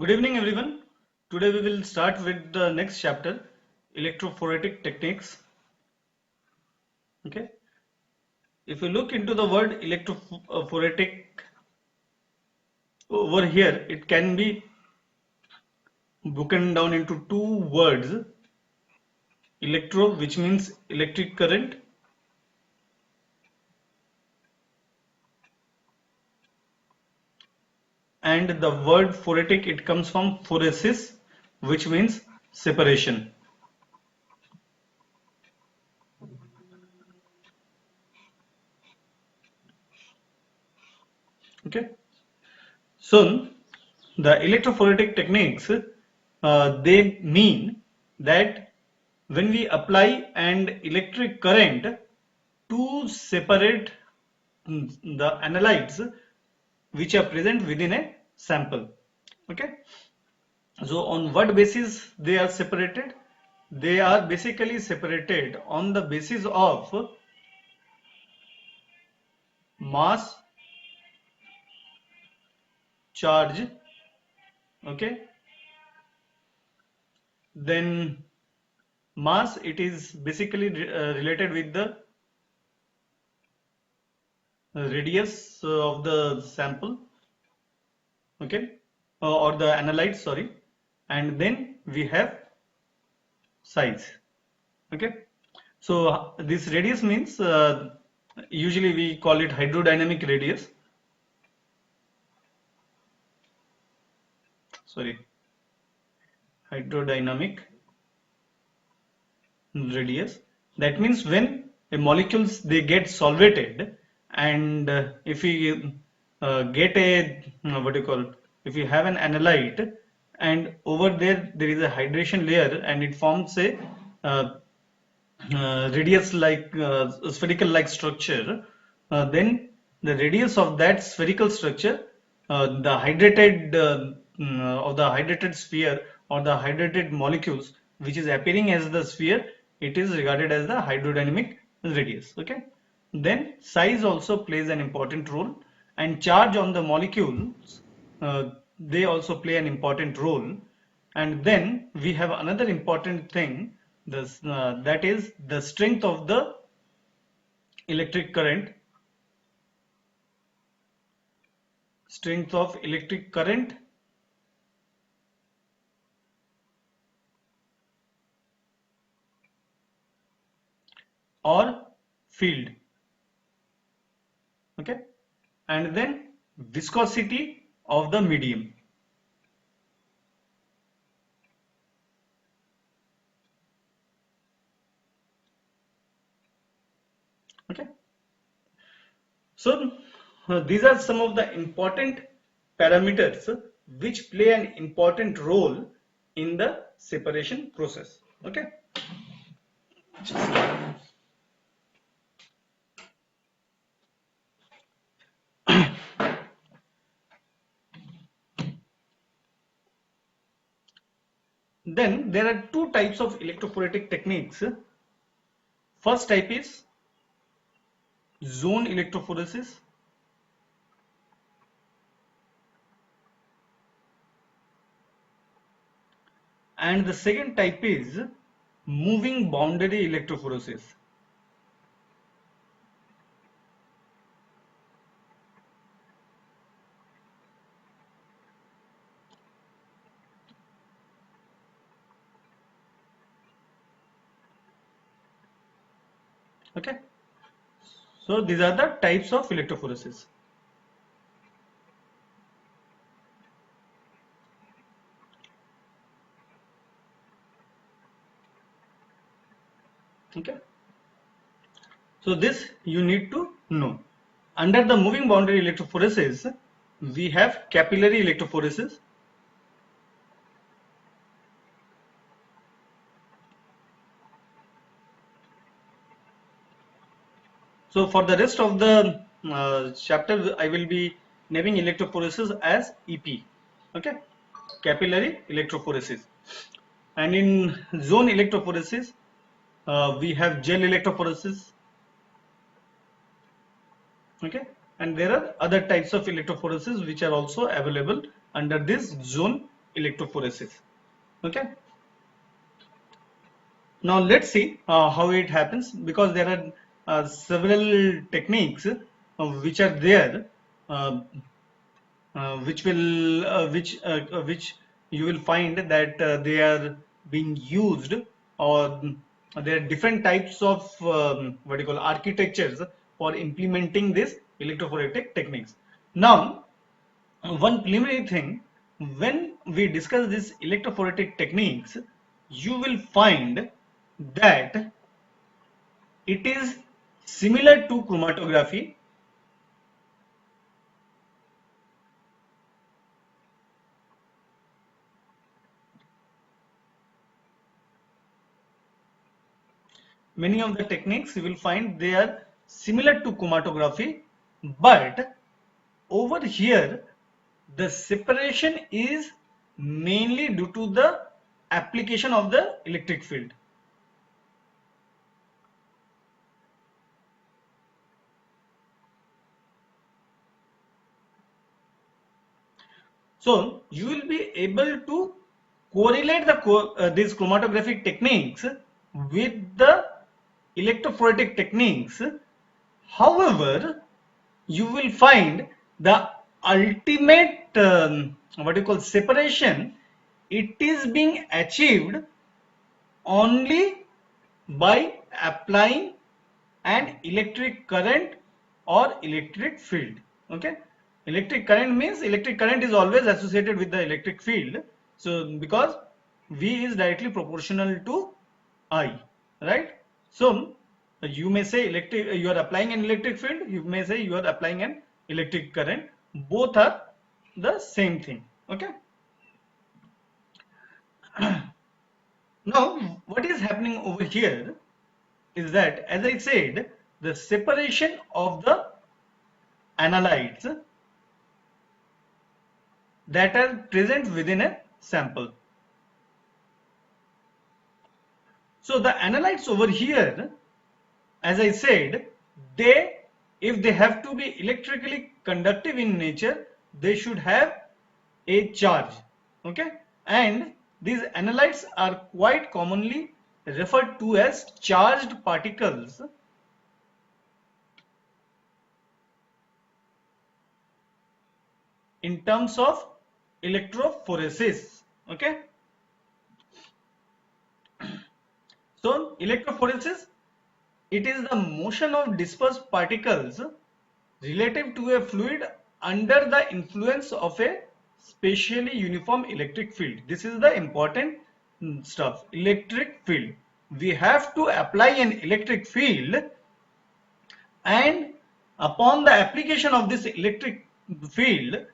Good evening, everyone. Today we will start with the next chapter, electrophoretic techniques. Okay. If you look into the word electrophoretic over here, it can be broken down into two words. Electro, which means electric current, and the word phoretic, it comes from phoresis, which means separation. Okay. So the electrophoretic techniques, they mean that when we apply an electric current to separate the analytes which are present within a sample. Okay. So on what basis they are separated? They are basically separated on the basis of mass, charge, okay, then mass, it is basically related with the radius of the sample, okay, or the analyte, sorry, and then we have size, okay. So this radius means usually we call it hydrodynamic radius, sorry, hydrodynamic radius. That means when a molecules they get solvated, and if we get a what do you call, if you have an analyte and over there is a hydration layer and it forms a uh, radius like spherical like structure, then the radius of that spherical structure, the hydrated of the hydrated sphere or the hydrated molecules which is appearing as the sphere, it is regarded as the hydrodynamic radius. Okay. Then size also plays an important role, and charge on the molecules, they also play an important role. And then we have another important thing, this that is the strength of the electric current, strength of electric current or field, okay, and then viscosity of the medium. Okay. So these are some of the important parameters which play an important role in the separation process. Okay. Then there are two types of electrophoretic techniques. First type is zone electrophoresis, and the second type is moving boundary electrophoresis. Okay. So these are the types of electrophoresis. Okay. So this you need to know. Under the moving boundary electrophoresis, we have capillary electrophoresis. So for the rest of the chapter, I will be naming electrophoresis as EP. Okay, capillary electrophoresis. And in zone electrophoresis, we have gel electrophoresis. Okay, and there are other types of electrophoresis which are also available under this zone electrophoresis. Okay. Now let's see how it happens, because there are several techniques which are there, uh, which you will find that they are being used, or there are different types of what you call architectures for implementing this electrophoretic techniques. Now, one preliminary thing, when we discuss this electrophoretic techniques, you will find that it is similar to chromatography. Many of the techniques you will find they are similar to chromatography, but over here the separation is mainly due to the application of the electric field. So you will be able to correlate these chromatographic techniques with the electrophoretic techniques. However, you will find the ultimate what you call separation, it is being achieved only by applying an electric current or electric field. Okay, electric current means electric current is always associated with the electric field, so because V is directly proportional to I, right? So you may say electric, you are applying an electric field, you may say you are applying an electric current, both are the same thing. Okay, now what is happening over here is that, as I said, the separation of the analytes that are present within a sample. So the analytes over here, as I said, they, if they have to be electrically conductive in nature, they should have a charge. Okay, and these analytes are quite commonly referred to as charged particles in terms of electrophoresis. Okay, so electrophoresis, it is the motion of dispersed particles relative to a fluid under the influence of a spatially uniform electric field. This is the important stuff. Electric field. We have to apply an electric field, and upon the application of this electric field,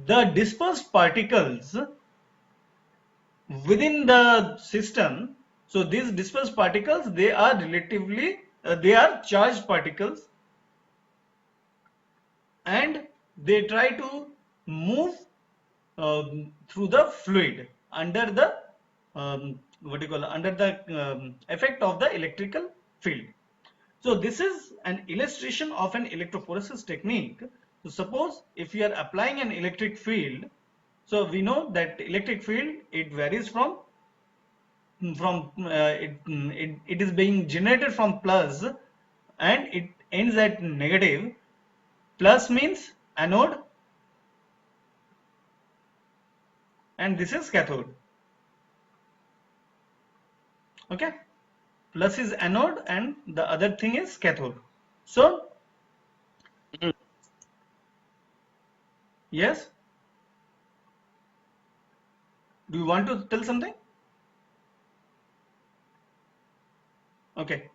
the dispersed particles within the system, so these dispersed particles, they are relatively they are charged particles, and they try to move through the fluid under the what do you call, under the effect of the electrical field. So this is an illustration of an electrophoresis technique. So suppose if you are applying an electric field, so we know that electric field, it varies from it is being generated from plus and it ends at negative. Plus means anode and this is cathode. Okay, plus is anode and the other thing is cathode. So yes, do you want to tell something? Okay.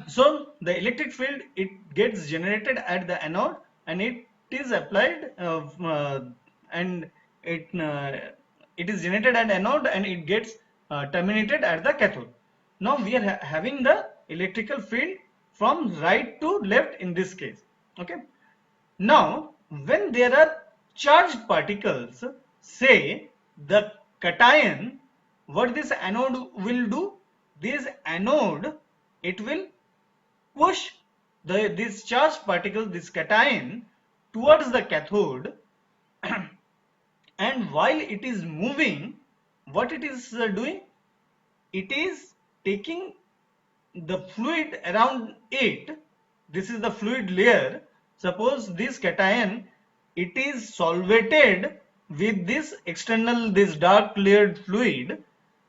So the electric field, it gets generated at the anode and it is applied and it uh, it is generated at anode and it gets terminated at the cathode. Now we are having the electrical field from right to left in this case. Okay, now when there are charged particles, say the cation, what this anode will do, this anode, it will push this charged particle, this cation, towards the cathode and while it is moving, what it is doing? It is taking the fluid around it. This is the fluid layer. Suppose this cation, it is solvated with this external, this dark layered fluid.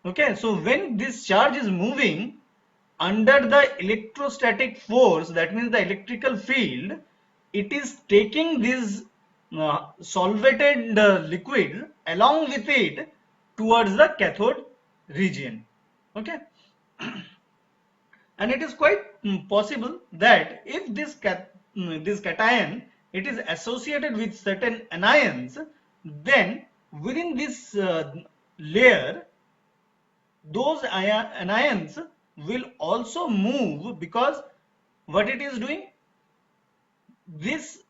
Okay, so when this charge is moving under the electrostatic force, that means the electrical field, it is taking this solvated liquid along with it towards the cathode region. Okay, and it is quite possible that if this cation, it is associated with certain anions, then within this layer, those anions will also move, because what it is doing, this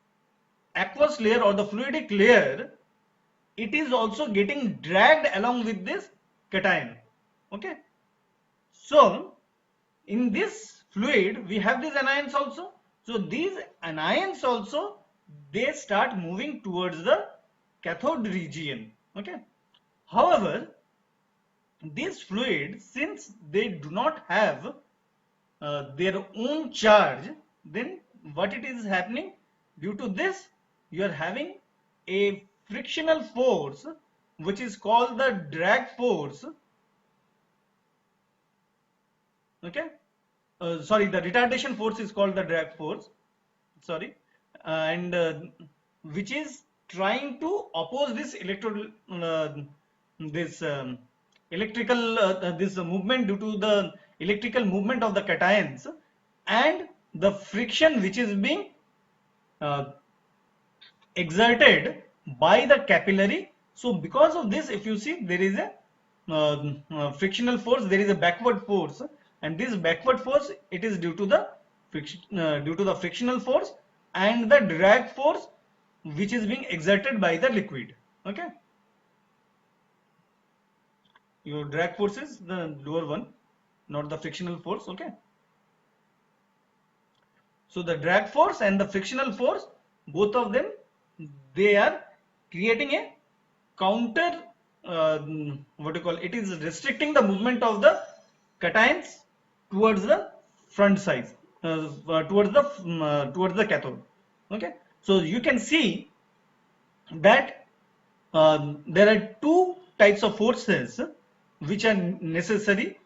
aqueous layer or the fluidic layer, it is also getting dragged along with this cation. Okay, so in this fluid we have these anions also. So these anions also, they start moving towards the cathode region. Okay, however, these fluids, since they do not have their own charge, then what it is happening, due to this, you are having a frictional force which is called the drag force. Okay, sorry, the retardation force is called the drag force, sorry, and which is trying to oppose this this electrical this movement, due to the electrical movement of the cations and the friction which is being uh, exerted by the capillary. So because of this, if you see, there is a frictional force, there is a backward force, and this backward force, it is due to the frictional force and the drag force which is being exerted by the liquid. Okay, your drag force is the lower one, not the frictional force. Okay, so the drag force and the frictional force, both of them, they are creating a counter, what do you call, it is restricting the movement of the cations towards the front side, towards the cathode. Okay, so you can see that there are two types of forces which are necessary,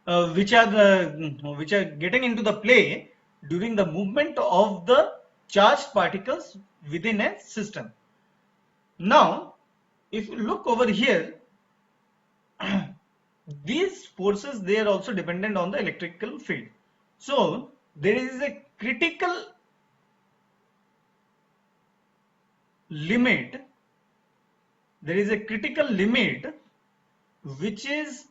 which are getting into the play during the movement of the charged particles within a system. Now, if you look over here, these forces, they are also dependent on the electrical field. So there is a critical limit, which is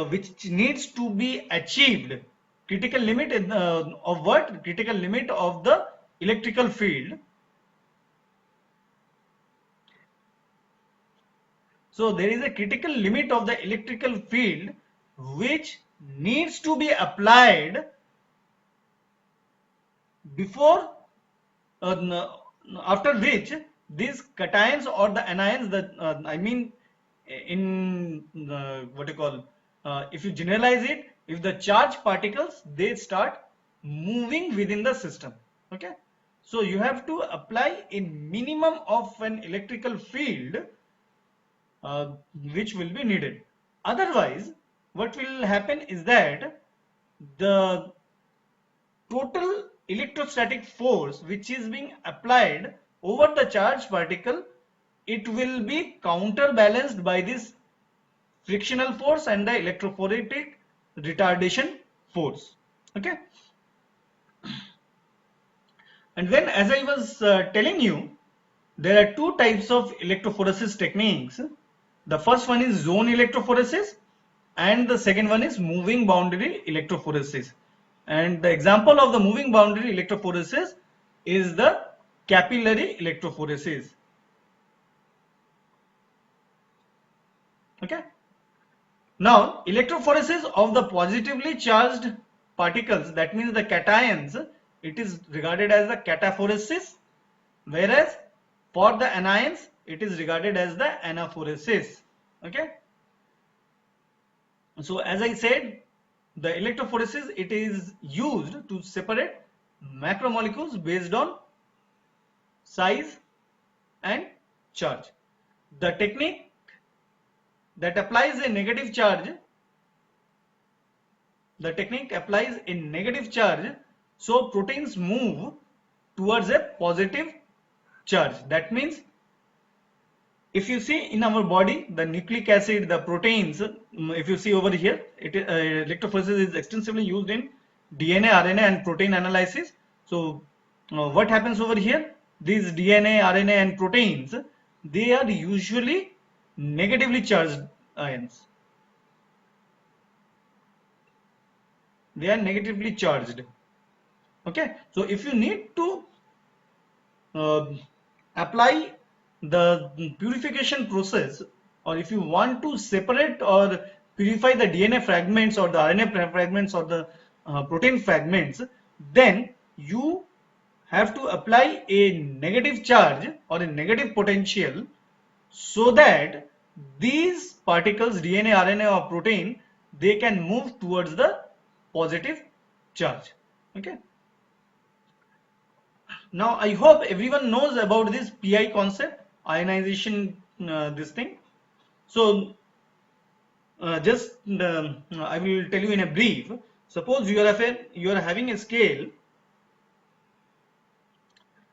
which needs to be achieved. Critical limit of what? Critical limit of the electrical field. So there is a critical limit of the electrical field which needs to be applied before, after which these cations or the anions, that I mean, in what you call, if you generalize it, if the charged particles, they start moving within the system. Okay, so you have to apply a minimum of an electrical field which will be needed. Otherwise, what will happen is that the total electrostatic force which is being applied over the charged particle, it will be counterbalanced by this frictional force and the electrophoretic retardation force. Okay, and when, as I was telling you, there are two types of electrophoresis techniques. The first one is zone electrophoresis and the second one is moving boundary electrophoresis. And the example of the moving boundary electrophoresis is the capillary electrophoresis. Okay. Now, electrophoresis of the positively charged particles, that means the cations, it is regarded as the cataphoresis, whereas for the anions, it is regarded as the anaphoresis. Okay. So as I said, the electrophoresis, it is used to separate macromolecules based on size and charge. The technique that applies a negative charge, so proteins move towards a positive charge. That means if you see in our body, the nucleic acid, the proteins, if you see over here, electrophoresis is extensively used in DNA, RNA and protein analysis. So what happens over here? These DNA, RNA and proteins, they are usually negatively charged ions. They are negatively charged. Okay, so if you need to apply the purification process, or if you want to separate or purify the DNA fragments or the RNA fragments or the protein fragments, then you have to apply a negative charge or a negative potential, so that these particles, DNA, RNA or protein, they can move towards the positive charge. Okay. Now I hope everyone knows about this PI concept, ionization, this thing. So just I will tell you in a brief. Suppose you are having a scale.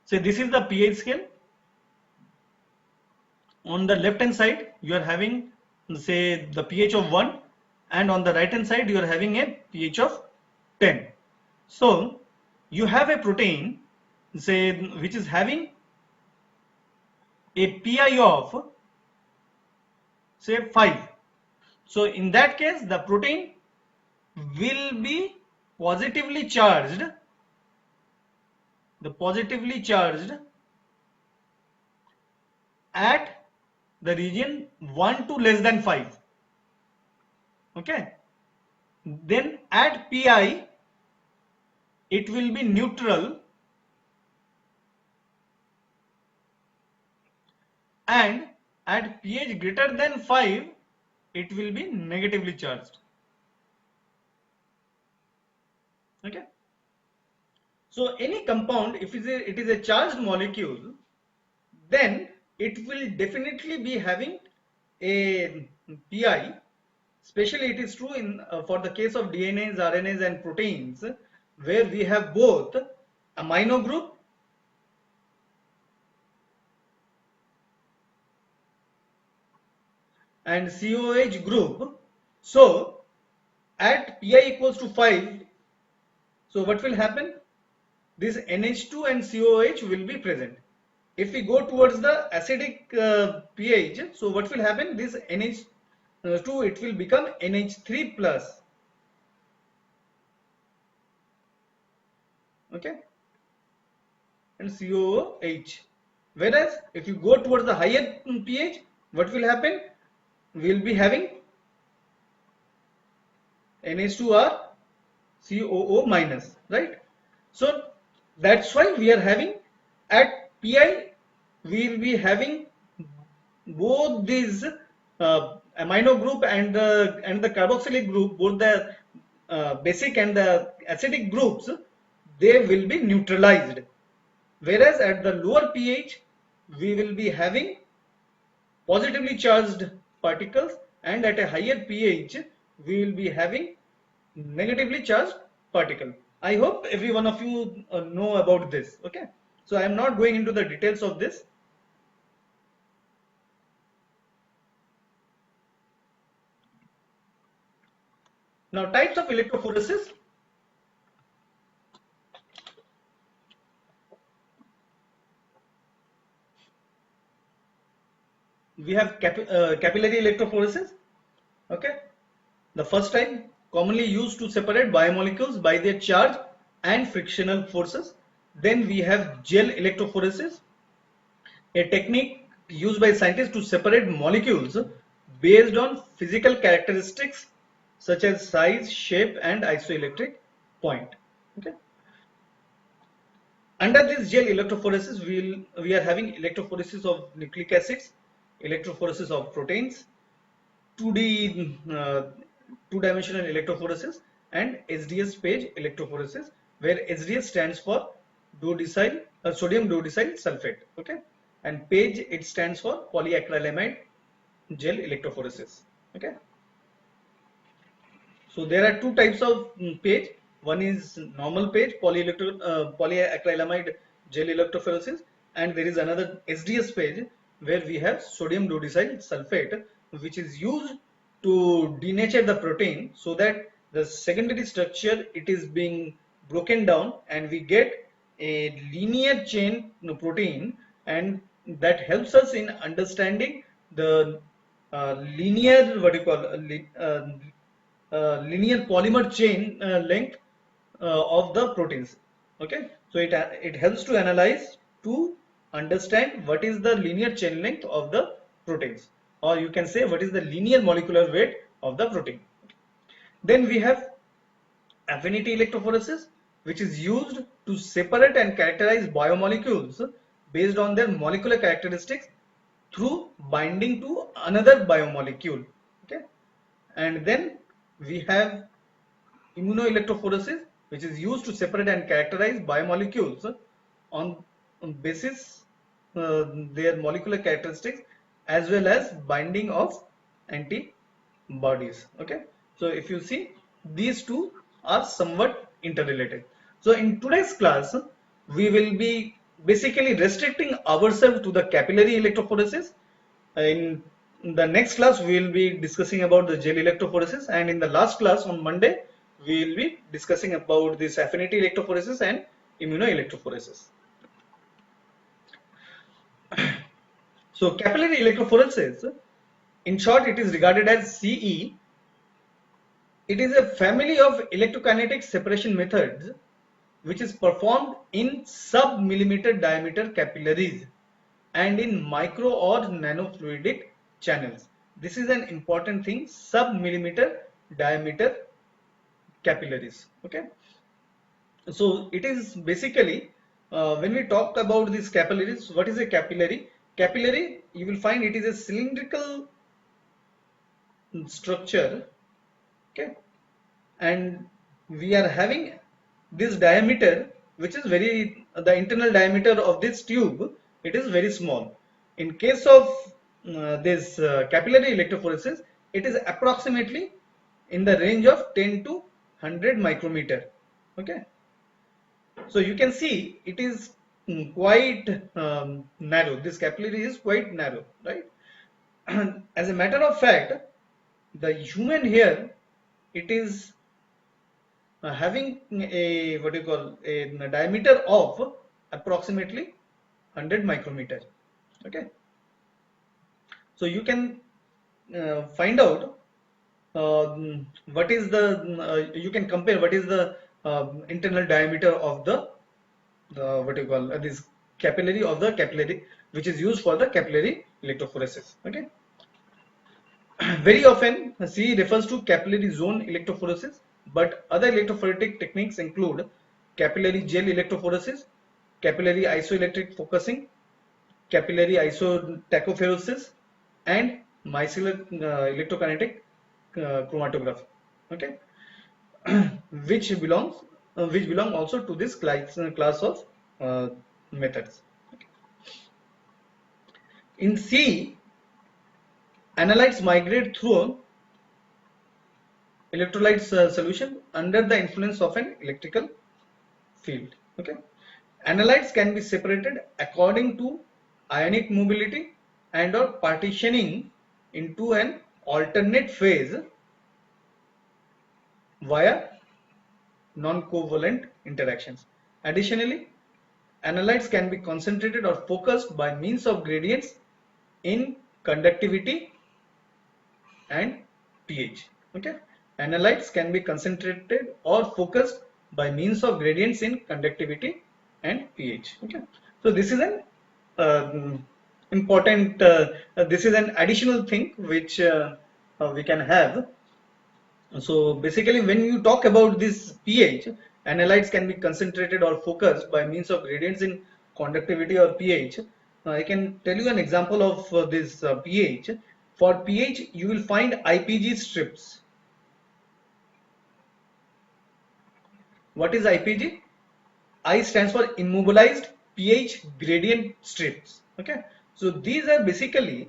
Say this is the pH scale. On the left hand side you are having, say, the pH of 1, and on the right hand side you are having a pH of 10. So you have a protein, say, which is having a PI of, say, 5. So in that case the protein will be positively charged, at the region 1 to less than 5. Okay. Then at PI it will be neutral, and at pH greater than 5 it will be negatively charged. Okay. So any compound, if it is a charged molecule, then it will definitely be having a PI. Especially it is true in for the case of DNAs, RNAs and proteins, where we have both amino group and COH group. So at PI equals to 5, so what will happen? This NH2 and COH will be present. If we go towards the acidic pH, so what will happen? This NH2, it will become NH3 plus. Okay, and COOH. Whereas if you go towards the higher pH, what will happen? We will be having NH2R COO minus, right? So that's why we are having at PI, we will be having both these amino group and the carboxylic group, both the basic and the acidic groups, they will be neutralized. Whereas at the lower pH, we will be having positively charged particles, and at a higher pH, we will be having negatively charged particle. I hope every one of you know about this. Okay, so I am not going into the details of this. Now, types of electrophoresis. We have capillary electrophoresis. Okay, the first type, commonly used to separate biomolecules by their charge and frictional forces. Then we have gel electrophoresis, a technique used by scientists to separate molecules based on physical characteristics such as size, shape and isoelectric point. Okay. Under this gel electrophoresis, we are having electrophoresis of nucleic acids, electrophoresis of proteins, 2D two-dimensional electrophoresis, and SDS page electrophoresis, where SDS stands for sodium duodecyl sulfate, okay, and page, it stands for polyacrylamide gel electrophoresis, okay. So there are two types of page. One is normal page, polyacrylamide gel electrophoresis, and there is another SDS page where we have sodium duodecyl sulfate, which is used to denature the protein so that the secondary structure, it is being broken down and we get a linear chain protein, and that helps us in understanding the linear, what do you call, linear polymer chain length of the proteins, okay. So it helps to analyze, to understand what is the linear chain length of the proteins, or you can say what is the linear molecular weight of the protein. Then we have affinity electrophoresis, which is used to separate and characterize biomolecules based on their molecular characteristics through binding to another biomolecule, okay. And then we have immunoelectrophoresis, which is used to separate and characterize biomolecules on basis their molecular characteristics as well as binding of antibodies, okay. So if you see, these two are somewhat interrelated. So in today's class, we will be basically restricting ourselves to the capillary electrophoresis. In the next class, we will be discussing about the gel electrophoresis, and in the last class on Monday, we will be discussing about this affinity electrophoresis and immunoelectrophoresis. So capillary electrophoresis, in short, it is regarded as CE. It is a family of electrokinetic separation methods which is performed in sub-millimeter diameter capillaries and in micro or nanofluidic channels. This is an important thing, sub-millimeter diameter capillaries, okay. So it is basically, when we talk about these capillaries, what is a capillary? Capillary, you will find it is a cylindrical structure, okay, and we are having this diameter, which is the internal diameter of this tube, it is very small. In case of this capillary electrophoresis, it is approximately in the range of 10 to 100 micrometer, okay. So you can see it is quite narrow. This capillary is quite narrow, right? As a matter of fact, the human hair, it is having a, what do you call, a diameter of approximately 100 micrometer, okay. So you can find out what is the you can compare what is the internal diameter of the what do you call, this capillary of the capillary which is used for the capillary electrophoresis, okay. Very often C refers to capillary zone electrophoresis, but other electrophoretic techniques include capillary gel electrophoresis, capillary isoelectric focusing, capillary isotachophoresis, and micellar electrokinetic chromatography, okay, which belong also to this class of methods. Okay. In C, analytes migrate through electrolyte solution under the influence of an electrical field, okay. Analytes can be separated according to ionic mobility and or partitioning into an alternate phase via non-covalent interactions. Additionally, analytes can be concentrated or focused by means of gradients in conductivity and pH, okay. Analytes can be concentrated or focused by means of gradients in conductivity and pH, okay. So this is an important this is an additional thing which we can have. So basically when you talk about this pH, analytes can be concentrated or focused by means of gradients in conductivity or pH. I can tell you an example of this pH. For pH, you will find IPG strips. What is IPG? I stands for immobilized pH gradient strips. Okay, so these are basically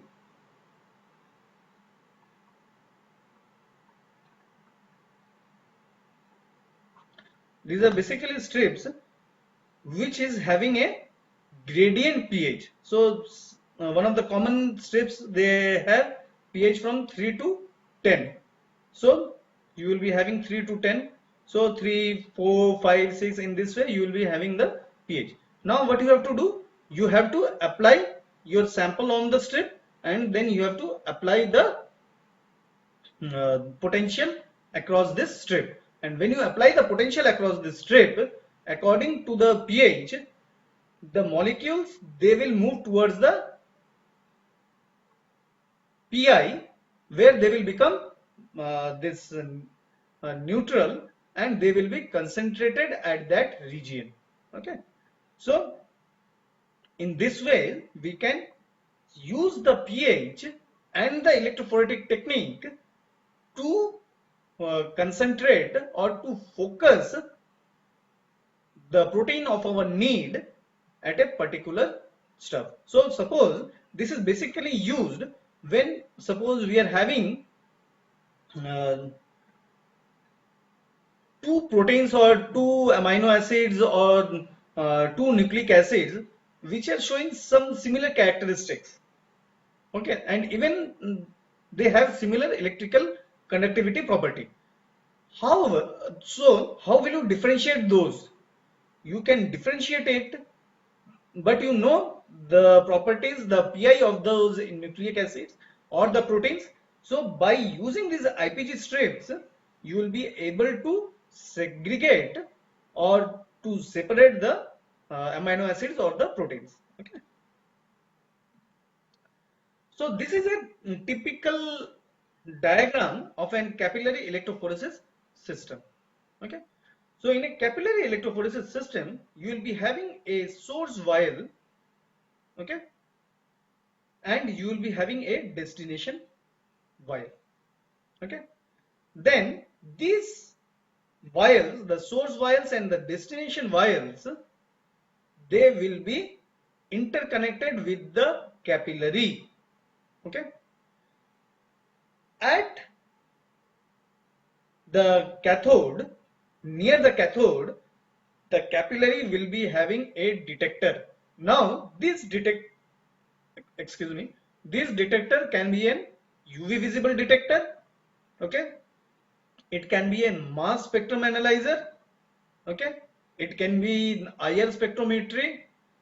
strips which is having a gradient pH. So one of the common strips, they have pH from 3 to 10. So you will be having 3 to 10. So 3, 4, 5, 6, in this way you will be having the pH. Now what you have to do? You have to apply your sample on the strip, and then you have to apply the potential across this strip. And when you apply the potential across this strip, according to the pH, the molecules, they will move towards the pi, where they will become this neutral, and they will be concentrated at that region. Okay, so in this way we can use the pH and the electrophoretic technique to concentrate or to focus the protein of our need at a particular stuff. So suppose this is basically used when, suppose we are having uh, two proteins or two amino acids or two nucleic acids which are showing some similar characteristics. Okay, and even they have similar electrical conductivity property. However, so how will you differentiate those? You can differentiate it, but you know the properties, the pi of those nucleic acids or the proteins. So by using these IPG strips, you will be able to segregate or to separate the amino acids or the proteins. Okay. So this is a typical diagram of an capillary electrophoresis system. Okay. So in a capillary electrophoresis system, you will be having a source vial, okay, and you will be having a destination vial. Okay. Then these vials, the source vials and the destination vials, they will be interconnected with the capillary. Okay. At the cathode, near the cathode, the capillary will be having a detector. Now this this detector can be an UV visible detector. Okay, it can be a mass spectrum analyzer. Okay, it can be IR spectrometry.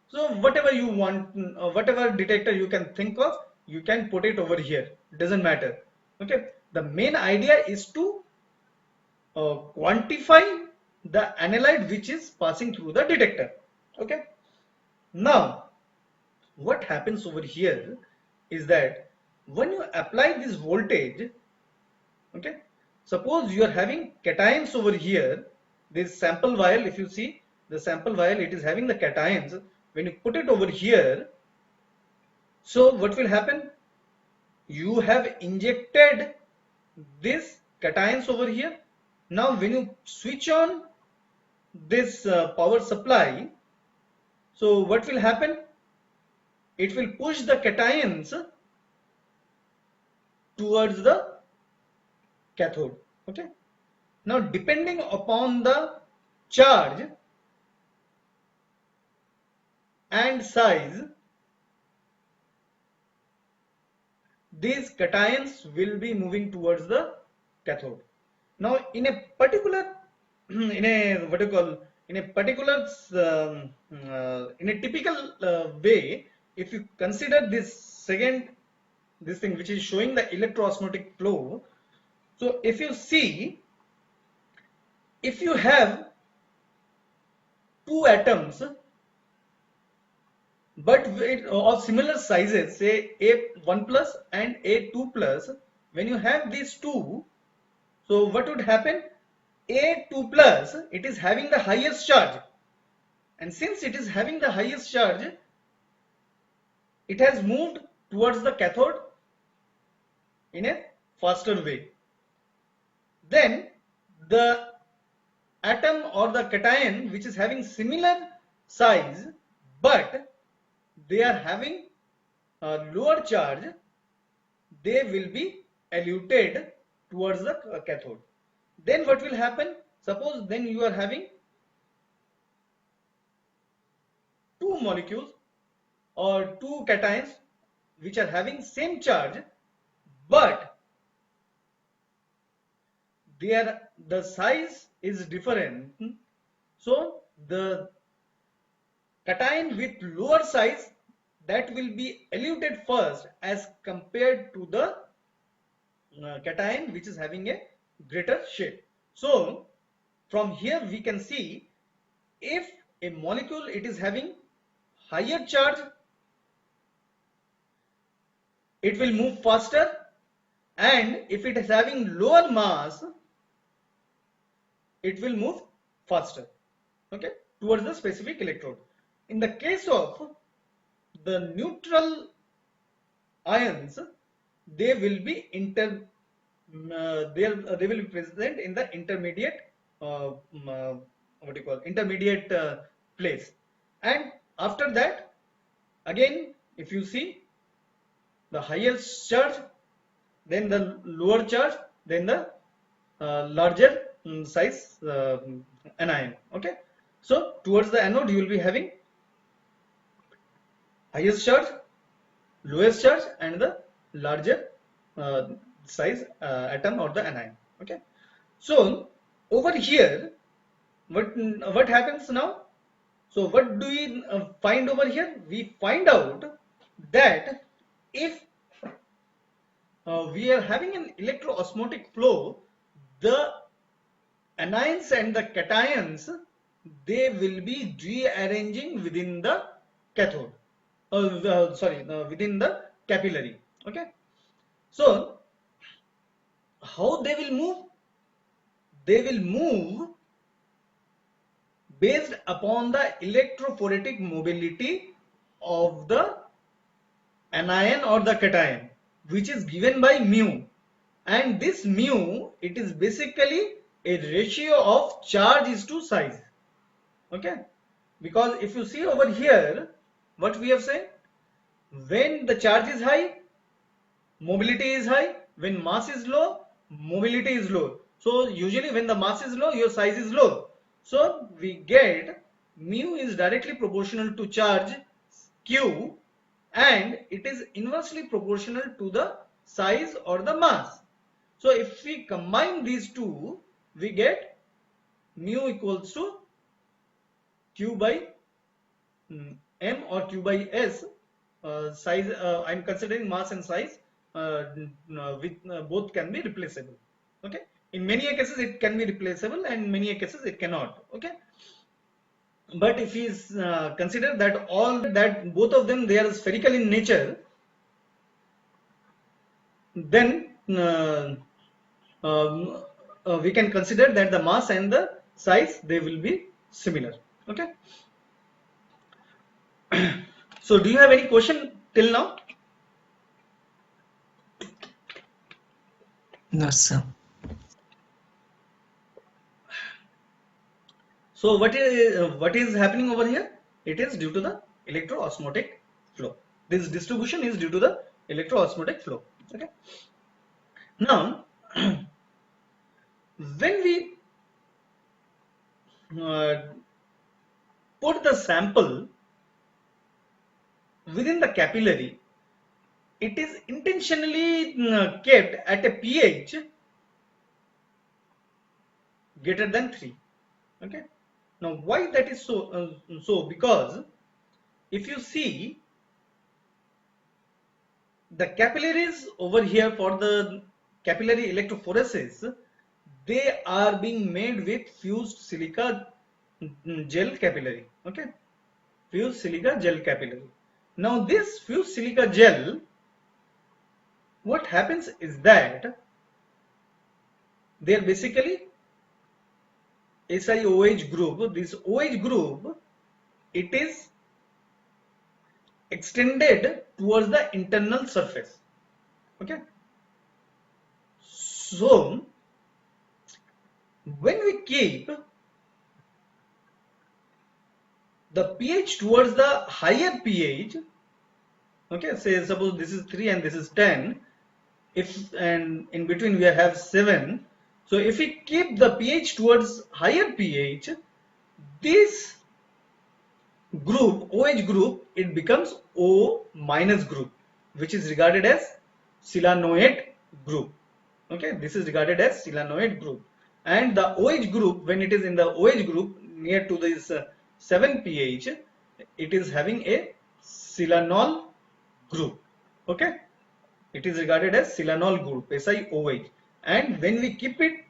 So whatever you want, whatever detector you can think of, you can put it over here. It doesn't matter. Okay, the main idea is to quantify the analyte which is passing through the detector. Okay, now what happens over here is that when you apply this voltage, okay, suppose you are having cations over here, this sample vial, if you see the sample vial, it is having the cations. When you put it over here, so what will happen? You have injected this cations over here. Now when you switch on this power supply, so what will happen? It will push the cations towards the cathode. Okay. Now depending upon the charge and size, these cations will be moving towards the cathode. Now in a particular in a what you call in a particular in a typical way, if you consider this thing which is showing the electroosmotic flow. So if you see, if you have two atoms but of similar sizes, say A1 plus and A2 plus, when you have these two, so what would happen? A2 plus, it is having the highest charge, and since it is having the highest charge, it has moved towards the cathode in a faster way. Then the atom or the cation which is having similar size but they are having a lower charge, they will be eluted towards the cathode. Then what will happen? Suppose then you are having two molecules or two cations which are having same charge, but the size is different. So the cation with lower size, that will be eluted first as compared to the cation which is having a greater shape. So from here we can see, if a molecule it is having higher charge, it will move faster, and if it is having lower mass, it will move faster, okay, towards the specific electrode. In the case of the neutral ions, they will be they will be present in the intermediate what do you call, intermediate place. And after that, again, if you see, the highest charge, then the lower charge, then the larger size anion. Okay, so towards the anode you will be having highest charge, lowest charge, and the larger size atom or the anion. Okay, so over here, what happens now? So what do we find over here? We find out that if we are having an electroosmotic flow, the anions and the cations, they will be rearranging within the cathode, within the capillary. Okay, so how they will move? They will move based upon the electrophoretic mobility of the anion or the cation, which is given by mu. And this mu, it is basically a ratio of charge is to size. Okay, because if you see over here, what we have said, when the charge is high, mobility is high. When mass is low, mobility is low. So usually when the mass is low, your size is low. So we get mu is directly proportional to charge q, and it is inversely proportional to the size or the mass. So if we combine these two, we get mu equals to q by m or q by s. Size, I'm considering mass and size, with both can be replaceable. Okay, in many cases it can be replaceable, and many cases it cannot. Okay, but if we consider that both of them, they are spherical in nature, then we can consider that the mass and the size, they will be similar. Okay, so do you have any question till now? No, sir. So what is happening over here? It is due to the electroosmotic flow. This distribution is due to the electroosmotic flow. Okay. Now, when we put the sample within the capillary, it is intentionally kept at a pH greater than 3. Okay. Now, why that is so? Because if you see, the capillaries over here for the capillary electrophoresis, they are being made with fused silica gel capillary. Okay, fused silica gel capillary. Now this fused silica gel, what happens is that they are basically SiOH group, this OH group, it is extended towards the internal surface. Okay, so when we keep the pH towards the higher pH, okay, say suppose this is 3 and this is 10, if and in between we have 7, so if we keep the pH towards higher pH, this group, OH group, it becomes O minus group, which is regarded as selenoid group. Okay, this is regarded as selenoid group. And the OH group, when it is in the OH group near to this 7 pH, it is having a selenol group. Okay, it is regarded as selenol group, SiOH. And when we keep it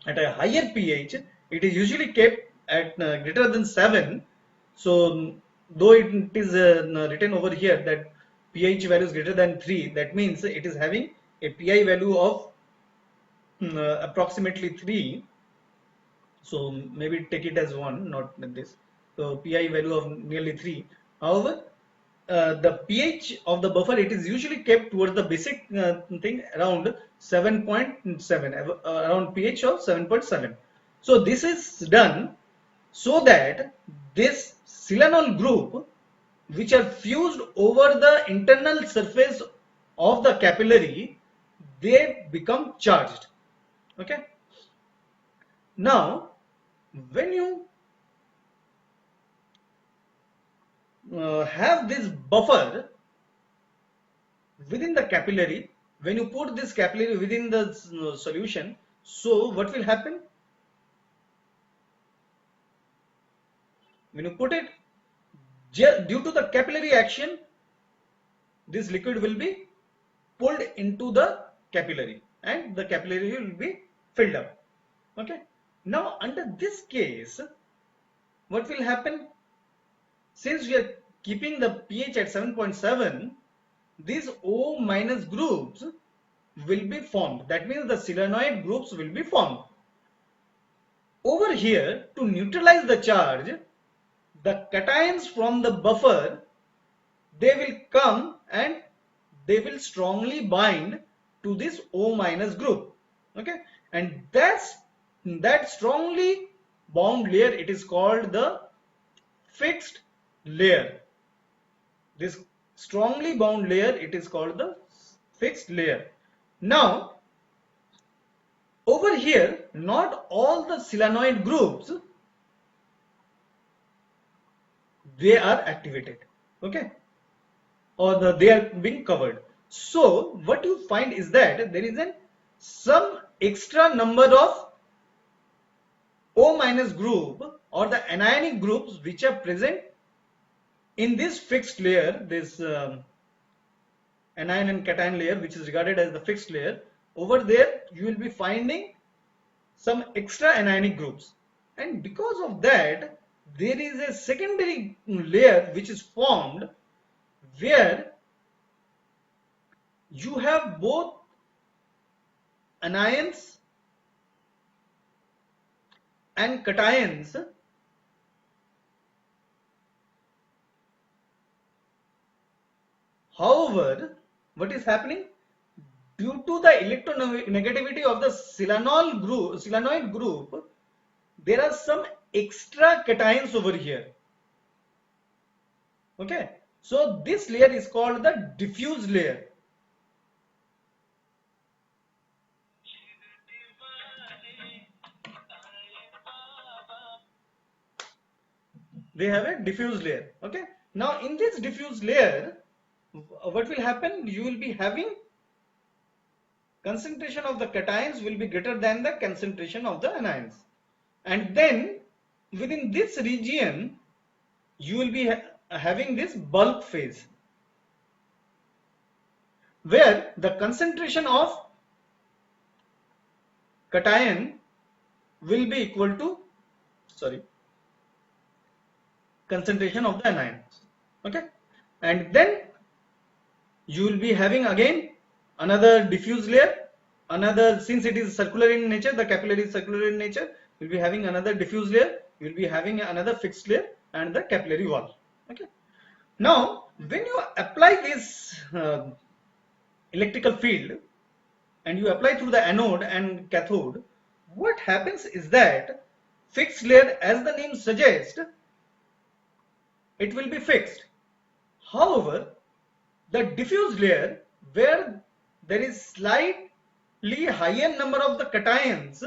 at a higher pH, it is usually kept at greater than 7. So though it is written over here that pH value is greater than 3, that means it is having a pi value of approximately 3. So maybe take it as 1, not this. So pi value of nearly 3. However, the pH of the buffer, it is usually kept towards the basic thing around 7.7, around pH of 7.7. So this is done so that this selenol group, which are fused over the internal surface of the capillary, they become charged. Okay. Now, when you have this buffer within the capillary, when you put this capillary within the solution, so what will happen? When you put it, due to the capillary action, this liquid will be pulled into the capillary and the capillary will be filled up. Okay. Now under this case, what will happen? Since we are keeping the pH at 7.7, these O minus groups will be formed. That means the selenoid groups will be formed. Over here, to neutralize the charge, the cations from the buffer, they will come and they will strongly bind to this O minus group. Okay, and that strongly bound layer, it is called the fixed layer. This strongly bound layer, it is called the fixed layer. Now over here, not all the selenoid groups, they are activated. Okay, or they are being covered. So what you find is that there is some extra number of O minus group or the anionic groups which are present in this fixed layer, this anion and cation layer, which is regarded as the fixed layer. Over there you will be finding some extra anionic groups, and because of that there is a secondary layer which is formed where you have both anions and cations However, what is happening? Due to the electronegativity of the selenoid group, there are some extra cations over here. Okay, so this layer is called the diffuse layer. They have a diffuse layer. Okay, now in this diffuse layer, what will happen? You will be having concentration of the cations will be greater than the concentration of the anions, and then within this region you will be having this bulk phase where the concentration of cation will be equal to concentration of the anions. Okay, and then you will be having again another diffuse layer, another, since it is circular in nature, the capillary is circular in nature, you'll be having another diffuse layer, you'll be having another fixed layer, and the capillary wall. Okay. Now, when you apply this electrical field and you apply through the anode and cathode, what happens is that fixed layer, as the name suggests, it will be fixed. However, the diffuse layer, where there is slightly higher number of the cations,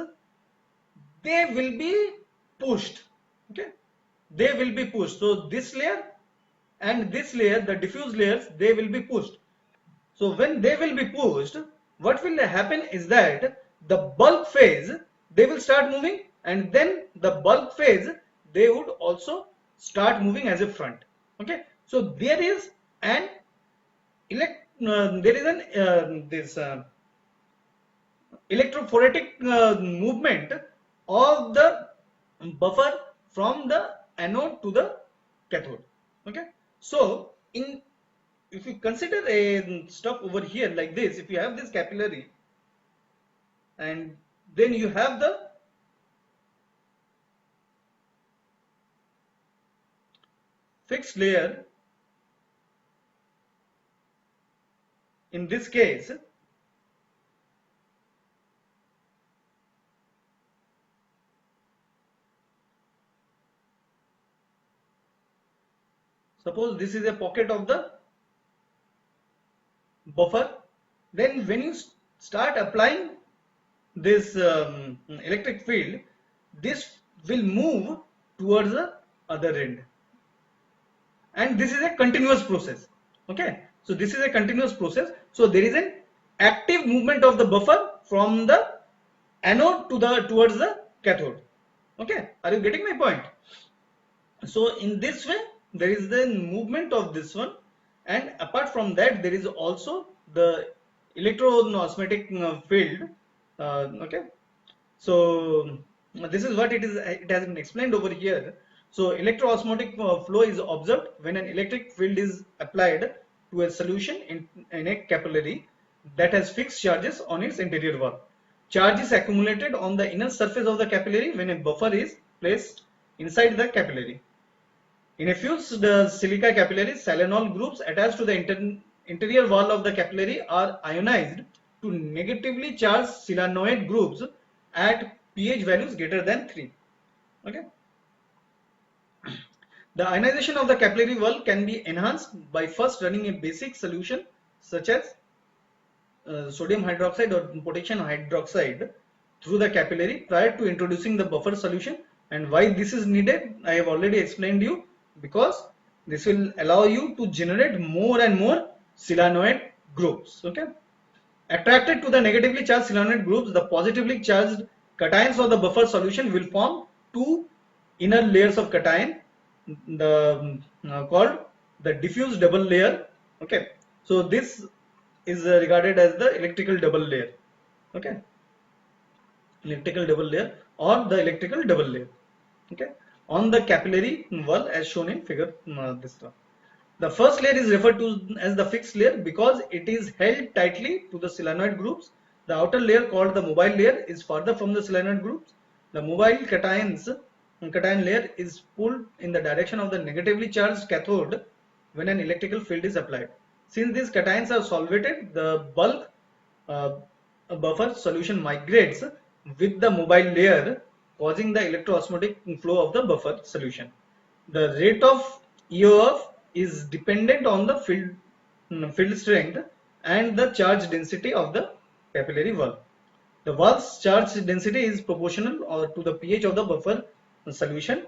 they will be pushed. Okay, they will be pushed. So this layer and this layer, the diffuse layers, they will be pushed. So when they will be pushed, what will happen is that the bulk phase, they will start moving, and then the bulk phase, they would also start moving as a front. Okay, so there is an electrophoretic movement of the buffer from the anode to the cathode. Okay, so if you consider a stuff over here like this, if you have this capillary and then you have the fixed layer, in this case suppose this is a pocket of the buffer, then when you start applying this electric field, this will move towards the other end, and this is a continuous process. Okay, so this is a continuous process. So there is an active movement of the buffer from the anode to the towards the cathode. Okay, are you getting my point? So in this way there is the movement of this one, and apart from that there is also the electroosmotic field. Okay, so this is what it is. It has been explained over here. So electroosmotic flow is observed when an electric field is applied to a solution in a capillary that has fixed charges on its interior wall. Charge is accumulated on the inner surface of the capillary when a buffer is placed inside the capillary. In a few silica capillaries, silanol groups attached to the interior wall of the capillary are ionized to negatively charged silanoid groups at pH values greater than 3. Okay. The ionization of the capillary wall can be enhanced by first running a basic solution such as sodium hydroxide or potassium hydroxide through the capillary prior to introducing the buffer solution. And why this is needed, I have already explained you, because this will allow you to generate more and more silanoid groups. Okay, attracted to the negatively charged silanoid groups, the positively charged cations of the buffer solution will form two inner layers of cation, the called the diffuse double layer. Okay, so this is regarded as the electrical double layer. Okay, electrical double layer or the electrical double layer. Okay, on the capillary wall as shown in figure this one. The first layer is referred to as the fixed layer because it is held tightly to the silanoid groups. The outer layer, called the mobile layer, is farther from the silanoid groups. The mobile cation layer is pulled in the direction of the negatively charged cathode when an electrical field is applied. Since these cations are solvated, the bulk buffer solution migrates with the mobile layer, causing the electroosmotic flow of the buffer solution. The rate of EOF is dependent on the field strength and the charge density of the capillary wall. The wall's charge density is proportional to the pH of the buffer solution.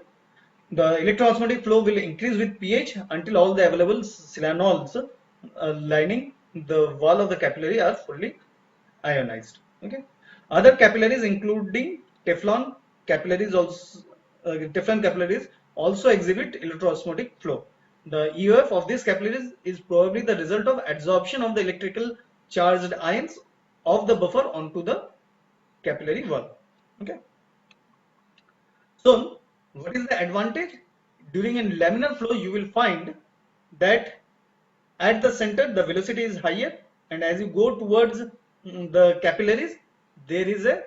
The electroosmotic flow will increase with pH until all the available silanols lining the wall of the capillary are fully ionized. Okay. Other capillaries, including Teflon capillaries, also exhibit electroosmotic flow. The EOF of these capillaries is probably the result of adsorption of the electrical charged ions of the buffer onto the capillary wall. Okay. So, what is the advantage? During a laminar flow, you will find that at the center the velocity is higher, and as you go towards the capillaries, there is a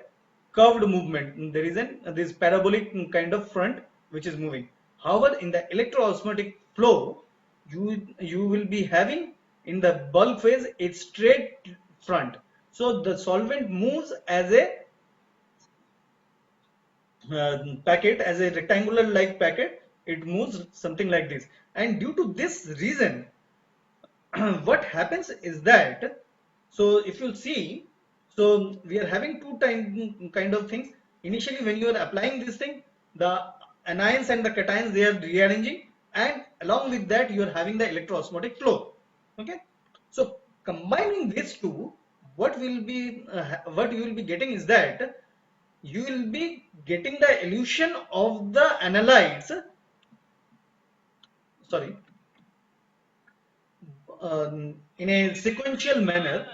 curved movement. There is this parabolic kind of front which is moving. However, in the electroosmotic flow, you will be having in the bulk phase a straight front. So the solvent moves as a packet, as a rectangular like packet. It moves something like this, and due to this reason, what happens is that, so if you see, so we are having two kind of things. Initially, when you are applying this thing, the anions and the cations, they are rearranging, and along with that you are having the electroosmotic flow. Okay, so combining these two, what you will be getting is that you will be getting the illusion of the analytes, sorry, in a sequential manner,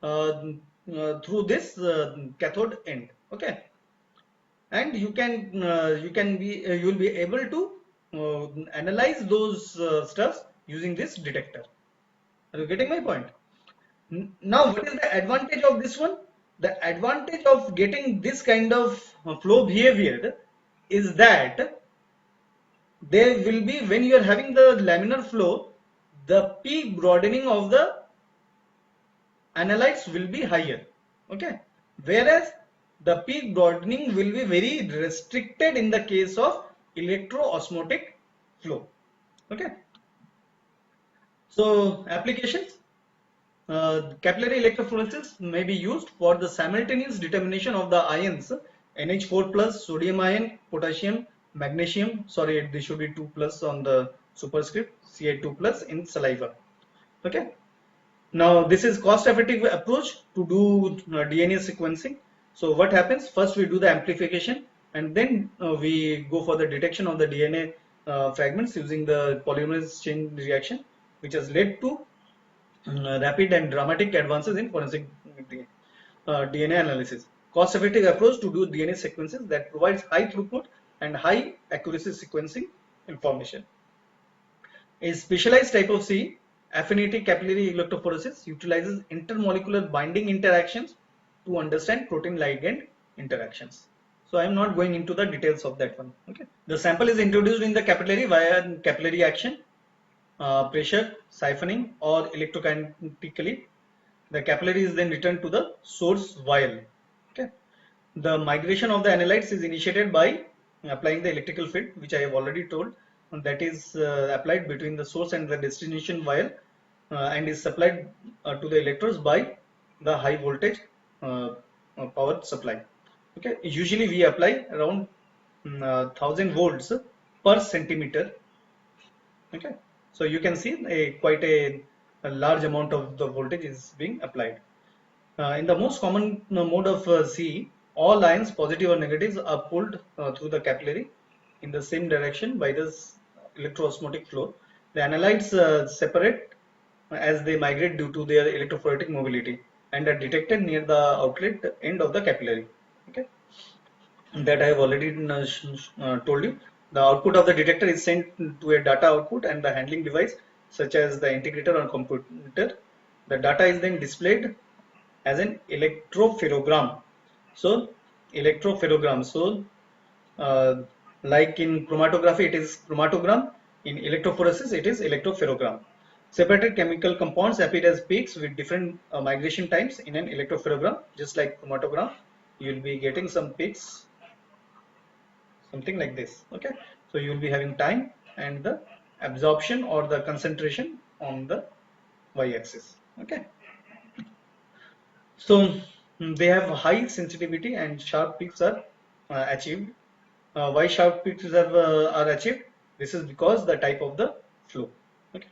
uh, through this cathode end. Okay, and you will be able to analyze those stuffs using this detector. Are you getting my point? Now, what is the advantage of this one? The advantage of getting this kind of flow behavior is that there will be, when you are having the laminar flow, the peak broadening of the analytes will be higher. Okay, whereas the peak broadening will be very restricted in the case of electroosmotic flow. Okay, so applications, capillary electrophoresis may be used for the simultaneous determination of the ions NH4 plus, sodium ion, potassium, magnesium, sorry, there should be 2 plus on the superscript, Ca2 plus in saliva. Okay, now this is cost effective approach to do DNA sequencing. So what happens, first we do the amplification, and then we go for the detection of the DNA fragments using the polymerase chain reaction, which has led to rapid and dramatic advances in forensic DNA analysis. Cost effective approach to do DNA sequences that provides high throughput and high accuracy sequencing information. A specialized type of C, affinity capillary electrophoresis, utilizes intermolecular binding interactions to understand protein ligand interactions. So I am not going into the details of that one. Okay. The sample is introduced in the capillary via capillary action, pressure, siphoning, or electrokinetically. The capillary is then returned to the source vial. Okay. The migration of the analytes is initiated by applying the electrical field, which I have already told, and that is applied between the source and the destination vial, and is supplied to the electrodes by the high voltage power supply. Okay, usually we apply around 1000 volts per centimeter. Okay, so you can see quite a large amount of the voltage is being applied. In the most common mode of C, all ions, positive or negatives, are pulled through the capillary in the same direction by this electroosmotic flow. The analytes separate as they migrate due to their electrophoretic mobility and are detected near the outlet end of the capillary. Okay, that I have already told you. The output of the detector is sent to a data output and the handling device, such as the integrator or computer. The data is then displayed as an electropherogram. So electropherogram. So like in chromatography, it is chromatogram. In electrophoresis, it is electropherogram. Separated chemical compounds appear as peaks with different migration times in an electropherogram. Just like chromatogram, you will be getting some peaks, something like this. Okay, so you will be having time and the absorption or the concentration on the y-axis. Okay, so they have high sensitivity and sharp peaks are achieved. Why sharp peaks are achieved? This is because the type of the flow. Okay.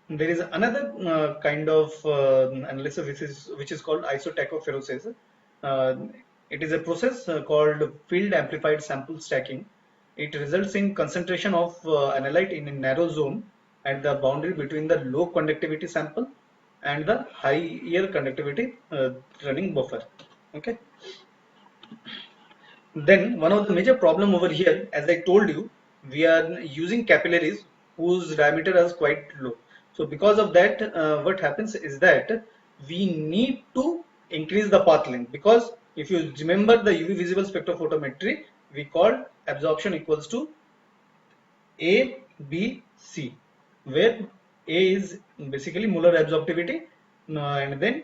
There is another kind of analysis which is called isotachophoresis. Uh, it is a process called field amplified sample stacking. It results in concentration of analyte in a narrow zone at the boundary between the low conductivity sample and the higher conductivity running buffer. Okay. Then one of the major problem over here, as I told you, we are using capillaries whose diameter is quite low. So because of that, what happens is that we need to increase the path length, because if you remember the UV visible spectrophotometry, we called absorption equals to A, B, C, where A is basically molar absorptivity, and then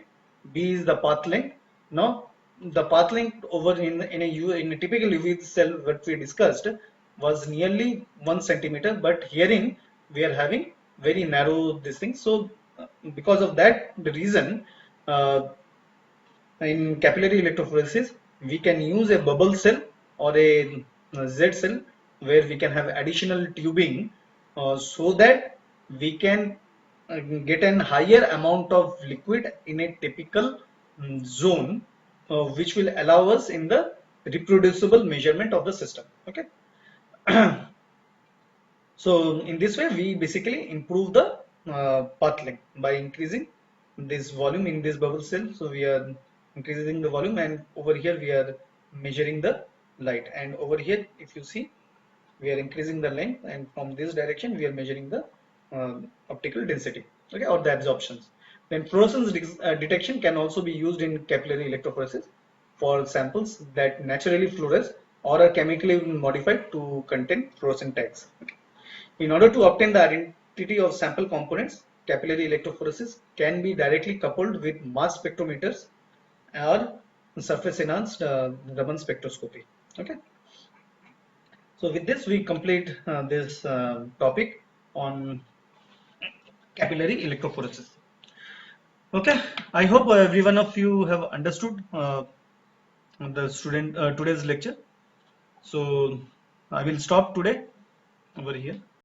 B is the path length. Now, the path length over in a typical UV cell, what we discussed, was nearly 1 centimeter, but herein we are having very narrow this thing. So, because of that, the reason, in capillary electrophoresis, we can use a bubble cell or a Z cell, where we can have additional tubing, so that we can get an higher amount of liquid in a typical zone, which will allow us in the reproducible measurement of the system. Okay. So in this way, we basically improve the path length by increasing this volume in this bubble cell. So we are increasing the volume, and over here we are measuring the light, and over here, if you see, we are increasing the length, and from this direction we are measuring the optical density, okay, or the absorptions. Then fluorescence detection can also be used in capillary electrophoresis for samples that naturally fluoresce or are chemically modified to contain fluorescent tags. Okay. In order to obtain the identity of sample components, capillary electrophoresis can be directly coupled with mass spectrometers or surface enhanced Raman spectroscopy. Okay. So with this, we complete this topic on capillary electrophoresis. Okay, I hope every one of you have understood the student today's lecture. So I will stop today over here.